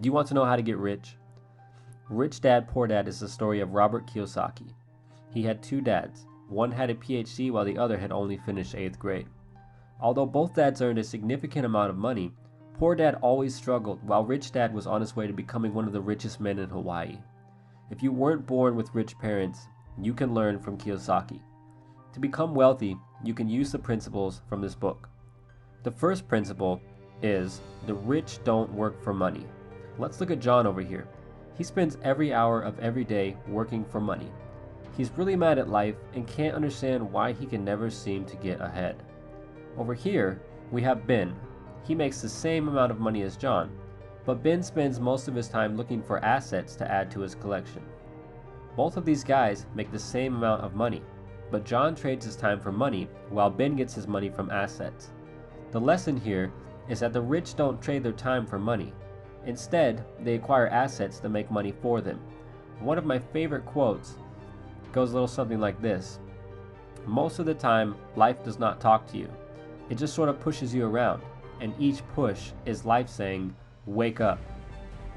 Do you want to know how to get rich? Rich Dad Poor Dad is the story of Robert Kiyosaki. He had two dads. One had a PhD while the other had only finished 8th grade. Although both dads earned a significant amount of money, Poor Dad always struggled while Rich Dad was on his way to becoming one of the richest men in Hawaii. If you weren't born with rich parents, you can learn from Kiyosaki. To become wealthy, you can use the principles from this book. The first principle is the rich don't work for money. Let's look at John over here. He spends every hour of every day working for money. He's really mad at life and can't understand why he can never seem to get ahead. Over here, we have Ben. He makes the same amount of money as John, but Ben spends most of his time looking for assets to add to his collection. Both of these guys make the same amount of money, but John trades his time for money while Ben gets his money from assets. The lesson here is that the rich don't trade their time for money. Instead, they acquire assets that make money for them. One of my favorite quotes goes a little something like this: most of the time, life does not talk to you. It just sort of pushes you around, and each push is life saying, wake up.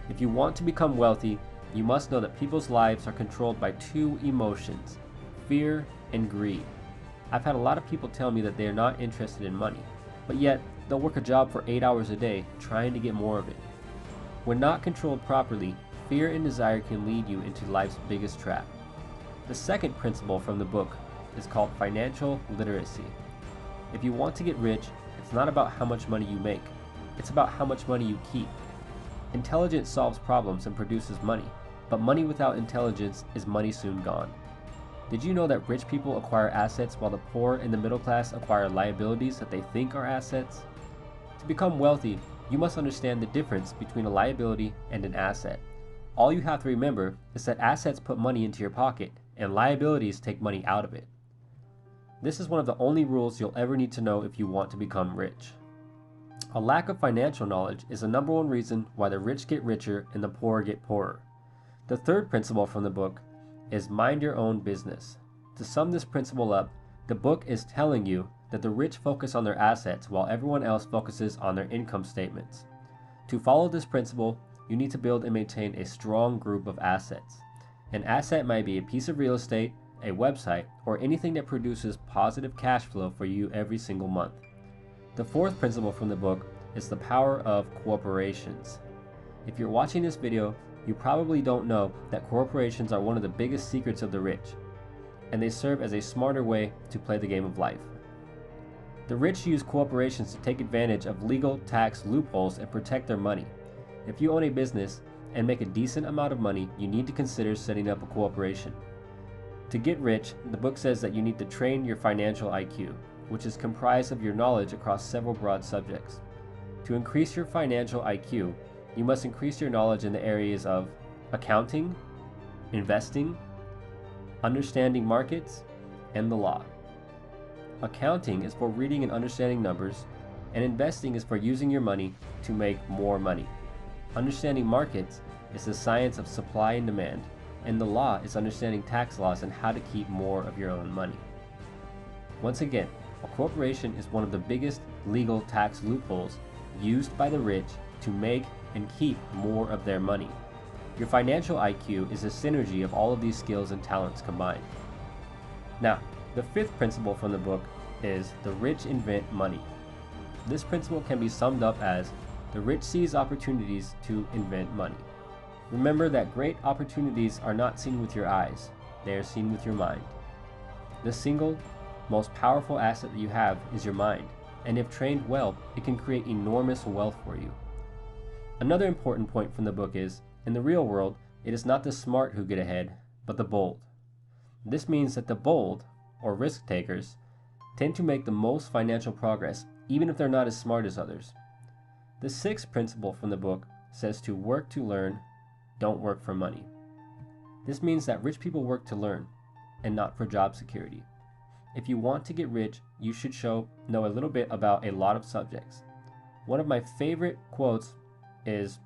If you want to become wealthy, you must know that people's lives are controlled by two emotions, fear and greed. I've had a lot of people tell me that they are not interested in money, but yet they'll work a job for 8 hours a day trying to get more of it. When not controlled properly, fear and desire can lead you into life's biggest trap. The second principle from the book is called financial literacy. If you want to get rich, it's not about how much money you make, it's about how much money you keep. Intelligence solves problems and produces money, but money without intelligence is money soon gone. Did you know that rich people acquire assets while the poor and the middle class acquire liabilities that they think are assets? To become wealthy, you must understand the difference between a liability and an asset. All you have to remember is that assets put money into your pocket and liabilities take money out of it. This is one of the only rules you'll ever need to know if you want to become rich. A lack of financial knowledge is the number one reason why the rich get richer and the poor get poorer. The third principle from the book is mind your own business. To sum this principle up, the book is telling you that the rich focus on their assets while everyone else focuses on their income statements. To follow this principle, you need to build and maintain a strong group of assets. An asset might be a piece of real estate, a website, or anything that produces positive cash flow for you every single month. The fourth principle from the book is the power of corporations. If you're watching this video, you probably don't know that corporations are one of the biggest secrets of the rich, and they serve as a smarter way to play the game of life. The rich use corporations to take advantage of legal tax loopholes and protect their money. If you own a business and make a decent amount of money, you need to consider setting up a corporation. To get rich, the book says that you need to train your financial IQ, which is comprised of your knowledge across several broad subjects. To increase your financial IQ, you must increase your knowledge in the areas of accounting, investing, understanding markets, and the law. Accounting is for reading and understanding numbers, and investing is for using your money to make more money. Understanding markets is the science of supply and demand, and the law is understanding tax laws and how to keep more of your own money. Once again, a corporation is one of the biggest legal tax loopholes used by the rich to make and keep more of their money. Your financial IQ is a synergy of all of these skills and talents combined. Now, the fifth principle from the book is the rich invent money. This principle can be summed up as the rich seize opportunities to invent money. Remember that great opportunities are not seen with your eyes, they are seen with your mind. The single most powerful asset that you have is your mind, and if trained well, it can create enormous wealth for you. Another important point from the book is, in the real world, it is not the smart who get ahead, but the bold. This means that the bold, or risk takers, tend to make the most financial progress, even if they're not as smart as others. The sixth principle from the book says to work to learn, don't work for money. This means that rich people work to learn, and not for job security. If you want to get rich, you should know a little bit about a lot of subjects. One of my favorite quotes is,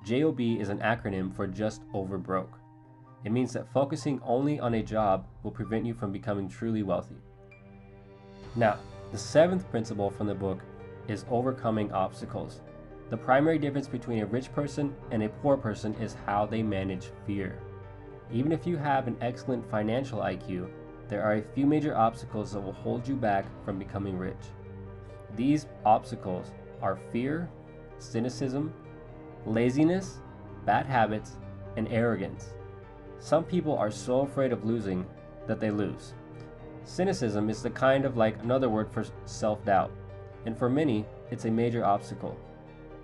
JOB is an acronym for just over broke. It means that focusing only on a job will prevent you from becoming truly wealthy. Now, the seventh principle from the book is overcoming obstacles. The primary difference between a rich person and a poor person is how they manage fear. Even if you have an excellent financial IQ, there are a few major obstacles that will hold you back from becoming rich. These obstacles are fear, cynicism, laziness, bad habits, and arrogance. Some people are so afraid of losing that they lose. Cynicism is the kind of like another word for self-doubt, and for many, it's a major obstacle.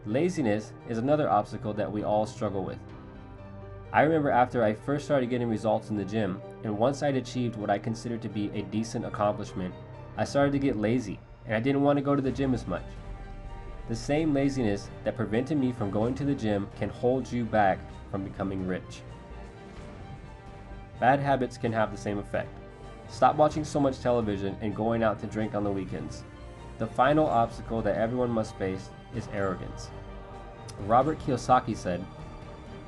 Laziness is another obstacle that we all struggle with. I remember after I first started getting results in the gym, and once I'd achieved what I considered to be a decent accomplishment, I started to get lazy, and I didn't want to go to the gym as much. The same laziness that prevented me from going to the gym can hold you back from becoming rich. Bad habits can have the same effect. Stop watching so much television and going out to drink on the weekends. The final obstacle that everyone must face is arrogance. Robert Kiyosaki said,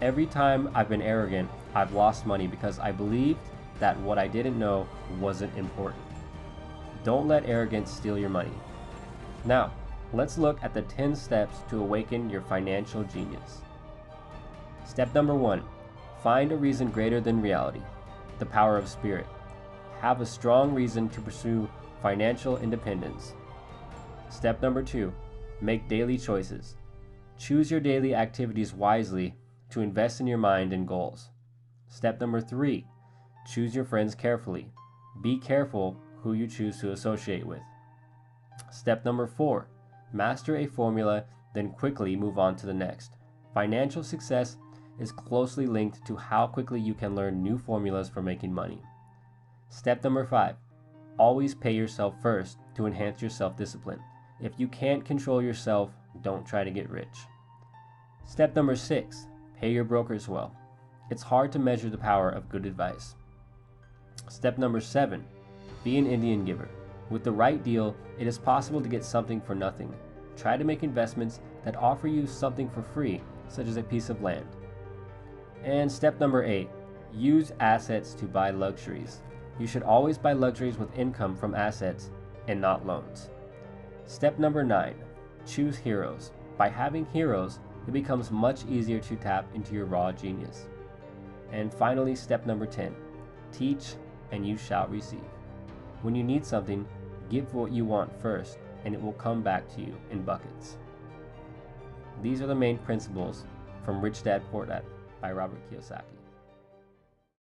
"Every time I've been arrogant, I've lost money because I believed that what I didn't know wasn't important." Don't let arrogance steal your money. Now, let's look at the 10 steps to awaken your financial genius. Step number 1, find a reason greater than reality. The power of spirit. Have a strong reason to pursue financial independence. Step number 2, make daily choices. Choose your daily activities wisely to invest in your mind and goals. Step number 3, choose your friends carefully. Be careful who you choose to associate with. Step number 4, master a formula, then quickly move on to the next. Financial success is closely linked to how quickly you can learn new formulas for making money. Step number 5, always pay yourself first to enhance your self-discipline. If you can't control yourself, don't try to get rich. Step number 6, pay your brokers well. It's hard to measure the power of good advice. Step number 7, be an Indian giver. With the right deal, it is possible to get something for nothing. Try to make investments that offer you something for free, such as a piece of land. And step number 8, use assets to buy luxuries. You should always buy luxuries with income from assets and not loans. Step number 9, choose heroes. By having heroes, it becomes much easier to tap into your raw genius. And finally, step number 10, teach and you shall receive. When you need something, give what you want first, and it will come back to you in buckets. These are the main principles from Rich Dad Poor Dad by Robert Kiyosaki.